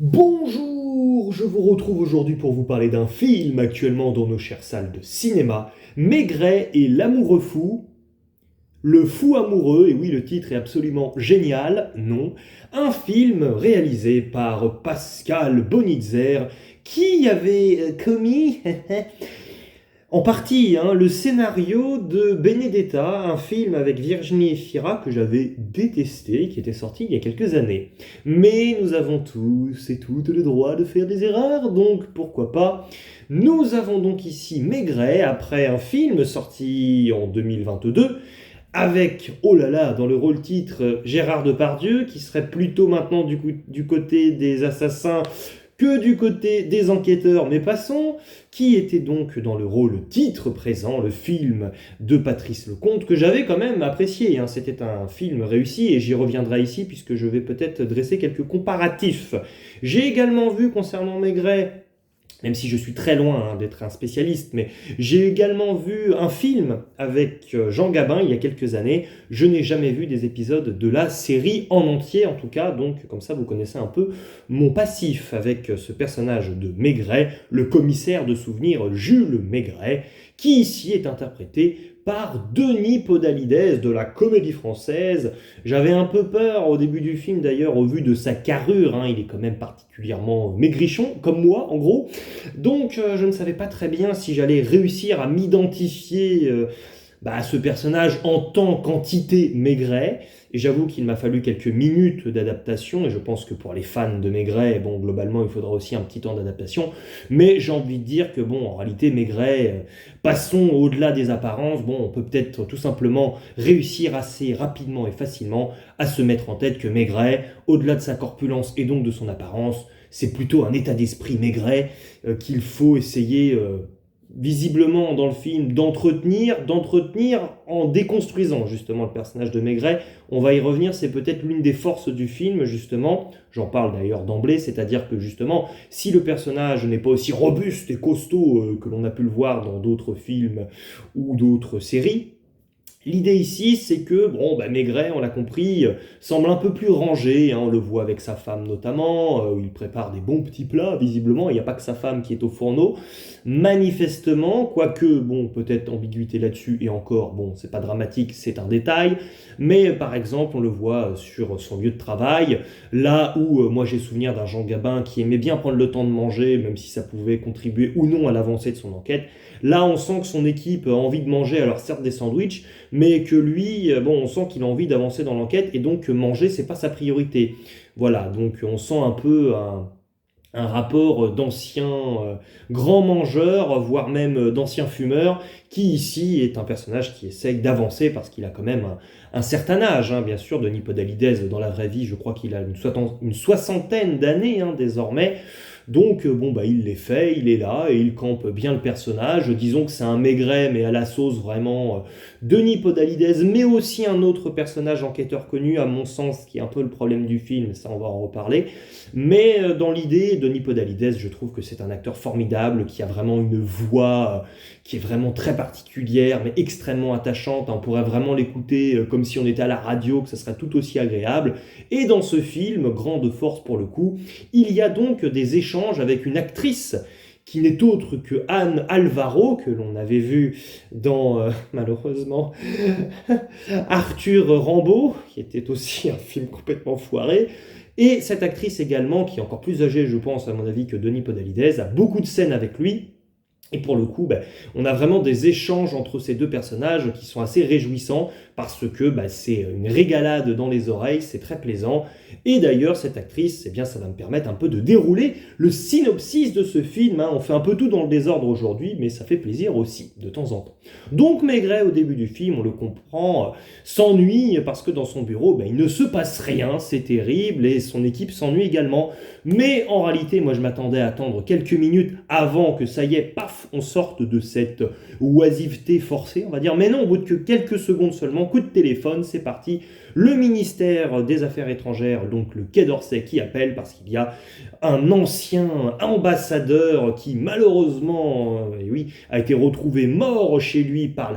Bonjour, je vous retrouve aujourd'hui pour vous parler d'un film actuellement dans nos chères salles de cinéma, Maigret et l'amoureux fou, le fou amoureux, et oui le titre est absolument génial, non, un film réalisé par Pascal Bonitzer qui avait commis en partie le scénario de Benedetta, un film avec Virginie Efira que j'avais détesté, qui était sorti il y a quelques années. Mais nous avons tous et toutes le droit de faire des erreurs, donc pourquoi pas. Nous avons donc ici Maigret, après un film sorti en 2022, avec, oh là là, dans le rôle titre, Gérard Depardieu, qui serait plutôt maintenant du côté des assassins que du côté des enquêteurs, mais passons, qui était donc dans le rôle titre présent, le film de Patrice Lecomte, que j'avais quand même apprécié. C'était un film réussi, et j'y reviendrai ici, puisque je vais peut-être dresser quelques comparatifs. J'ai également vu, concernant Maigret, même si je suis très loin d'être un spécialiste, mais j'ai également vu un film avec Jean Gabin il y a quelques années. Je n'ai jamais vu des épisodes de la série en entier, en tout cas, donc comme ça vous connaissez un peu mon passif avec ce personnage de Maigret, le commissaire de souvenirs Jules Maigret, qui ici est interprété par Denis Podalides de la Comédie Française. J'avais un peu peur au début du film d'ailleurs au vu de sa carrure, il est quand même particulièrement maigrichon, comme moi en gros. Donc je ne savais pas très bien si j'allais réussir à m'identifier à ce personnage en tant qu'entité Maigret. Et j'avoue qu'il m'a fallu quelques minutes d'adaptation, et je pense que pour les fans de Maigret, bon, globalement, il faudra aussi un petit temps d'adaptation. Mais j'ai envie de dire que, bon, en réalité, Maigret, passons au-delà des apparences. Bon, on peut peut-être tout simplement réussir assez rapidement et facilement à se mettre en tête que Maigret, au-delà de sa corpulence et donc de son apparence, c'est plutôt un état d'esprit Maigret qu'il faut essayer visiblement dans le film d'entretenir en déconstruisant justement le personnage de Maigret. On va y revenir, c'est peut-être l'une des forces du film justement, j'en parle d'ailleurs d'emblée, c'est-à-dire que justement si le personnage n'est pas aussi robuste et costaud que l'on a pu le voir dans d'autres films ou d'autres séries, l'idée ici, c'est que, Maigret, on l'a compris, semble un peu plus rangé, on le voit avec sa femme notamment, où il prépare des bons petits plats, visiblement, il n'y a pas que sa femme qui est au fourneau, manifestement, quoique, peut-être ambiguïté là-dessus, et encore, c'est pas dramatique, c'est un détail, mais par exemple, on le voit sur son lieu de travail, là où, moi j'ai souvenir d'un Jean Gabin qui aimait bien prendre le temps de manger, même si ça pouvait contribuer ou non à l'avancée de son enquête, là on sent que son équipe a envie de manger, alors certes des sandwichs, mais que lui, on sent qu'il a envie d'avancer dans l'enquête, et donc manger, c'est pas sa priorité. Voilà, donc on sent un peu un rapport d'ancien grand mangeur, voire même d'ancien fumeur, qui ici est un personnage qui essaye d'avancer parce qu'il a quand même un certain âge, bien sûr. Denis Podalides, dans la vraie vie, je crois qu'il a une soixantaine d'années désormais. Donc, il les fait, il est là, et il campe bien le personnage. Disons que c'est un Maigret, mais à la sauce vraiment Denis Podalides, mais aussi un autre personnage enquêteur connu, à mon sens, qui est un peu le problème du film, ça on va en reparler. Mais dans l'idée, Denis Podalides, je trouve que c'est un acteur formidable, qui a vraiment une voix qui est vraiment très particulière, mais extrêmement attachante. On pourrait vraiment l'écouter comme si on était à la radio, que ça serait tout aussi agréable. Et dans ce film, grande force pour le coup, il y a donc des échanges avec une actrice qui n'est autre que Anne Alvaro, que l'on avait vu dans, malheureusement, Arthur Rimbaud, qui était aussi un film complètement foiré. Et cette actrice également, qui est encore plus âgée, je pense, à mon avis, que Denis Podalides, a beaucoup de scènes avec lui. Et pour le coup, on a vraiment des échanges entre ces deux personnages qui sont assez réjouissants parce que c'est une régalade dans les oreilles, c'est très plaisant. Et d'ailleurs, cette actrice, ça va me permettre un peu de dérouler le synopsis de ce film. On fait un peu tout dans le désordre aujourd'hui, mais ça fait plaisir aussi, de temps en temps. Donc Maigret, au début du film, on le comprend, s'ennuie parce que dans son bureau, il ne se passe rien, c'est terrible, et son équipe s'ennuie également. Mais en réalité, moi je m'attendais à attendre quelques minutes avant que ça y est, paf, on sorte de cette oisiveté forcée, on va dire. Mais non, au bout de que quelques secondes seulement, coup de téléphone, c'est parti. Le ministère des Affaires étrangères, donc le Quai d'Orsay, qui appelle parce qu'il y a un ancien ambassadeur qui malheureusement, a été retrouvé mort chez lui par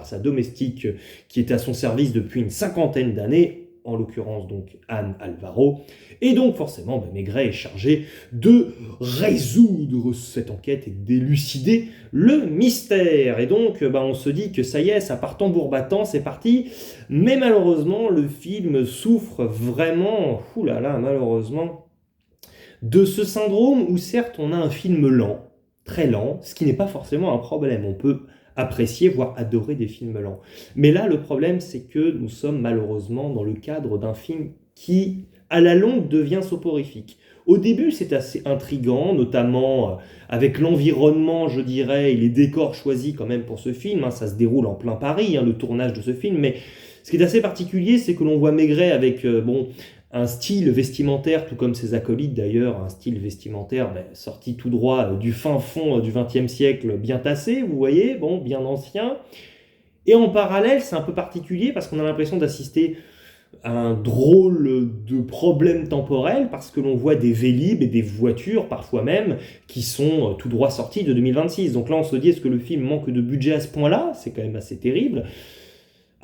sa domestique qui était à son service depuis une cinquantaine d'années. en l'occurrence donc Anne Alvaro. Et donc forcément, Maigret est chargé de résoudre cette enquête et d'élucider le mystère. Et donc on se dit que ça y est, ça part tambour battant, c'est parti. Mais malheureusement, le film souffre vraiment, malheureusement, de ce syndrome où certes on a un film lent, très lent, ce qui n'est pas forcément un problème. On peut apprécier, voire adorer des films lents. Mais là, le problème, c'est que nous sommes malheureusement dans le cadre d'un film qui, à la longue, devient soporifique. Au début, c'est assez intriguant, notamment avec l'environnement, je dirais, et les décors choisis quand même pour ce film. Ça se déroule en plein Paris, le tournage de ce film. Mais ce qui est assez particulier, c'est que l'on voit Maigret avec un style vestimentaire, tout comme ses acolytes d'ailleurs, un style vestimentaire sorti tout droit du fin fond du XXe siècle, bien tassé, vous voyez, bien ancien. Et en parallèle, c'est un peu particulier parce qu'on a l'impression d'assister à un drôle de problème temporel parce que l'on voit des Vélib et des voitures, parfois même, qui sont tout droit sorties de 2026. Donc là, on se dit, est-ce que le film manque de budget à ce point-là? C'est quand même assez terrible.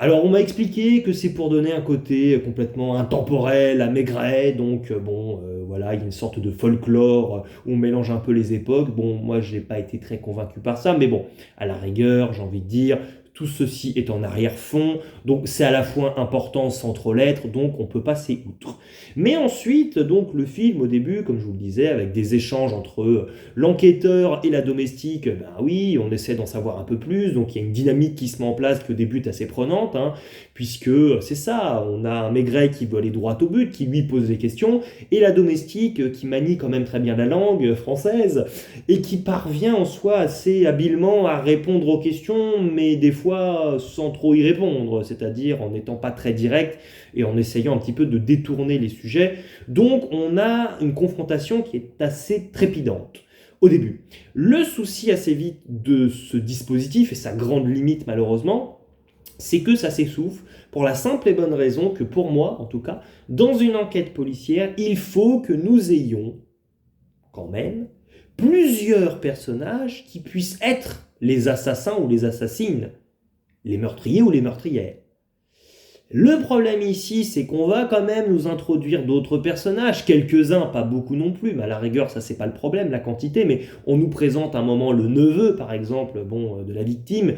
Alors, on m'a expliqué que c'est pour donner un côté complètement intemporel à Maigret, donc il y a une sorte de folklore où on mélange un peu les époques. Moi, je n'ai pas été très convaincu par ça, mais à la rigueur, j'ai envie de dire, tout ceci est en arrière-fond, donc c'est à la fois important sans trop l'être, donc on peut passer outre. Mais ensuite, donc le film au début, comme je vous le disais, avec des échanges entre l'enquêteur et la domestique, oui, on essaie d'en savoir un peu plus, donc il y a une dynamique qui se met en place qui au début est assez prenante, puisque c'est ça, on a un Maigret qui veut aller droit au but, qui lui pose des questions, et la domestique qui manie quand même très bien la langue française, et qui parvient en soi assez habilement à répondre aux questions, mais des fois sans trop y répondre, c'est-à-dire en n'étant pas très direct et en essayant un petit peu de détourner les sujets. Donc on a une confrontation qui est assez trépidante au début. Le souci assez vite de ce dispositif, et sa grande limite malheureusement, c'est que ça s'essouffle pour la simple et bonne raison que pour moi, en tout cas, dans une enquête policière, il faut que nous ayons quand même plusieurs personnages qui puissent être les assassins ou les assassines, les meurtriers ou les meurtrières. Le problème ici, c'est qu'on va quand même nous introduire d'autres personnages, quelques-uns, pas beaucoup non plus, mais à la rigueur, ça c'est pas le problème, la quantité, mais on nous présente à un moment le neveu, par exemple, de la victime,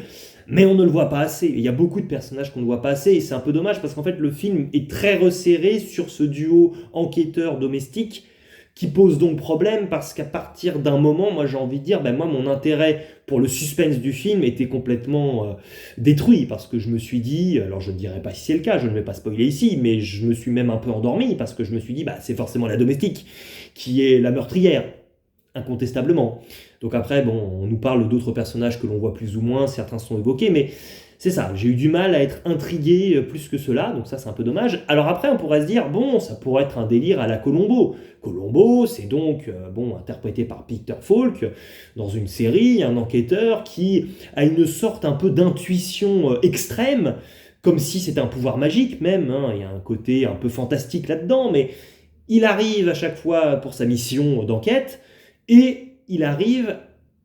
mais on ne le voit pas assez. Il y a beaucoup de personnages qu'on ne voit pas assez, et c'est un peu dommage, parce qu'en fait, le film est très resserré sur ce duo enquêteur-domestique, qui pose donc problème parce qu'à partir d'un moment, moi j'ai envie de dire, moi mon intérêt pour le suspense du film était complètement détruit parce que je me suis dit, alors je ne dirais pas si c'est le cas, je ne vais pas spoiler ici, mais je me suis même un peu endormi parce que je me suis dit, c'est forcément la domestique qui est la meurtrière, incontestablement. Donc après, on nous parle d'autres personnages que l'on voit plus ou moins, certains sont évoqués, mais c'est ça, j'ai eu du mal à être intrigué plus que cela, donc ça c'est un peu dommage. Alors après on pourrait se dire, ça pourrait être un délire à la Columbo. Columbo, c'est donc interprété par Peter Falk dans une série, un enquêteur qui a une sorte un peu d'intuition extrême, comme si c'était un pouvoir magique même, il y a un côté un peu fantastique là-dedans, mais il arrive à chaque fois pour sa mission d'enquête, et il arrive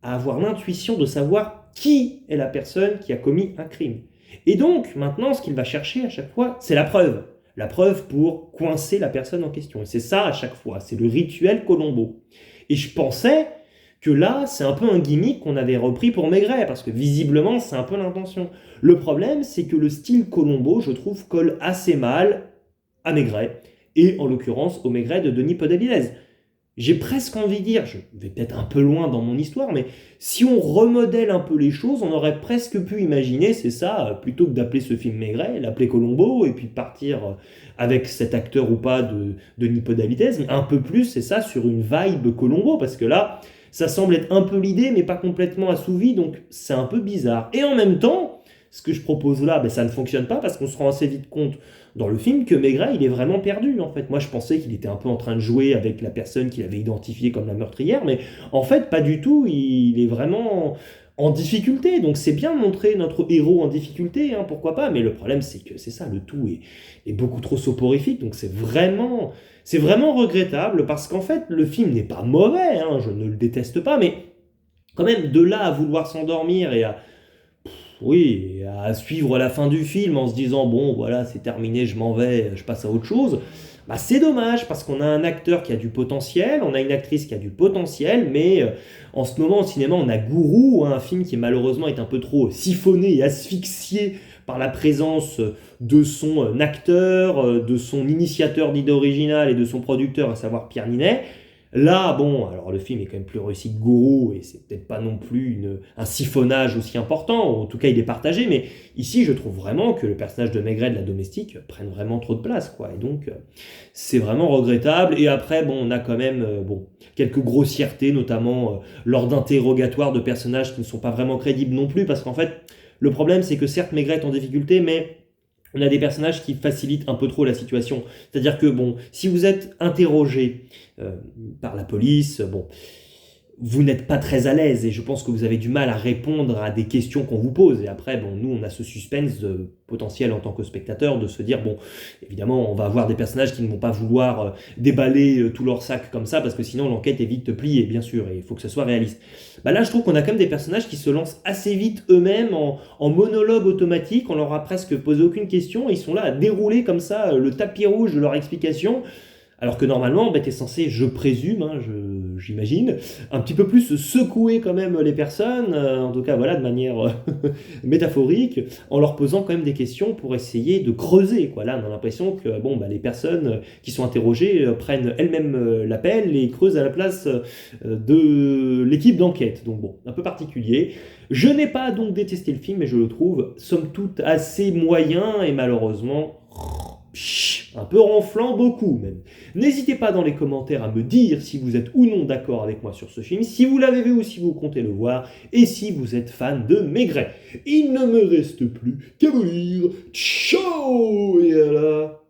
à avoir l'intuition de savoir qui est la personne qui a commis un crime. Et donc, maintenant, ce qu'il va chercher à chaque fois, c'est la preuve. La preuve pour coincer la personne en question. Et c'est ça à chaque fois, c'est le rituel Columbo. Et je pensais que là, c'est un peu un gimmick qu'on avait repris pour Maigret, parce que visiblement, c'est un peu l'intention. Le problème, c'est que le style Columbo, je trouve, colle assez mal à Maigret, et en l'occurrence au Maigret de Denis Podalides. J'ai presque envie de dire, je vais peut-être un peu loin dans mon histoire, mais si on remodèle un peu les choses, on aurait presque pu imaginer, c'est ça, plutôt que d'appeler ce film Maigret, l'appeler Columbo, et puis partir avec cet acteur ou pas de Denis Podalides, mais un peu plus, c'est ça, sur une vibe Columbo, parce que là, ça semble être un peu l'idée, mais pas complètement assouvi, donc c'est un peu bizarre. Et en même temps, ce que je propose là, ça ne fonctionne pas, parce qu'on se rend assez vite compte dans le film que Maigret, il est vraiment perdu, en fait. Moi, je pensais qu'il était un peu en train de jouer avec la personne qu'il avait identifiée comme la meurtrière, mais en fait, pas du tout. Il est vraiment en difficulté. Donc, c'est bien de montrer notre héros en difficulté, pourquoi pas. Mais le problème, c'est que c'est ça, le tout est beaucoup trop soporifique. Donc, c'est vraiment regrettable, parce qu'en fait, le film n'est pas mauvais, je ne le déteste pas, mais quand même, de là à vouloir s'endormir et à oui, à suivre la fin du film en se disant bon voilà c'est terminé, je m'en vais, je passe à autre chose, bah c'est dommage parce qu'on a un acteur qui a du potentiel, on a une actrice qui a du potentiel, mais en ce moment au cinéma on a Gourou, hein, un film qui malheureusement est un peu trop siphonné et asphyxié par la présence de son acteur, de son initiateur d'idée originale et de son producteur, à savoir Pierre Ninet. Là, bon, alors le film est quand même plus réussi que Guru, et c'est peut-être pas non plus un siphonnage aussi important, ou en tout cas il est partagé, mais ici je trouve vraiment que le personnage de Maigret de la domestique prenne vraiment trop de place, quoi, et donc c'est vraiment regrettable, et après, bon, on a quand même, bon, quelques grossièretés, notamment lors d'interrogatoires de personnages qui ne sont pas vraiment crédibles non plus, parce qu'en fait, le problème c'est que certes Maigret est en difficulté, mais on a des personnages qui facilitent un peu trop la situation. C'est-à-dire que, bon, si vous êtes interrogé euh, par la police, bon, vous n'êtes pas très à l'aise et je pense que vous avez du mal à répondre à des questions qu'on vous pose. Et après, bon, nous, on a ce suspense potentiel en tant que spectateur de se dire, bon, évidemment, on va avoir des personnages qui ne vont pas vouloir déballer tout leur sac comme ça parce que sinon l'enquête est vite pliée, bien sûr, et il faut que ce soit réaliste. Bah là, je trouve qu'on a quand même des personnages qui se lancent assez vite eux-mêmes en monologue automatique, on leur a presque posé aucune question, ils sont là à dérouler comme ça le tapis rouge de leur explication. Alors que normalement, bah, tu es censé, je présume, hein, j'imagine, un petit peu plus secouer quand même les personnes, en tout cas voilà, de manière métaphorique, en leur posant quand même des questions pour essayer de creuser. Quoi. Là, on a l'impression que bon, bah, les personnes qui sont interrogées prennent elles-mêmes l'appel et creusent à la place de l'équipe d'enquête. Donc bon, un peu particulier. Je n'ai pas donc détesté le film, mais je le trouve somme toute assez moyen et malheureusement un peu ronflant beaucoup même. N'hésitez pas dans les commentaires à me dire si vous êtes ou non d'accord avec moi sur ce film, si vous l'avez vu ou si vous comptez le voir, et si vous êtes fan de Maigret. Il ne me reste plus qu'à vous dire ciao et à la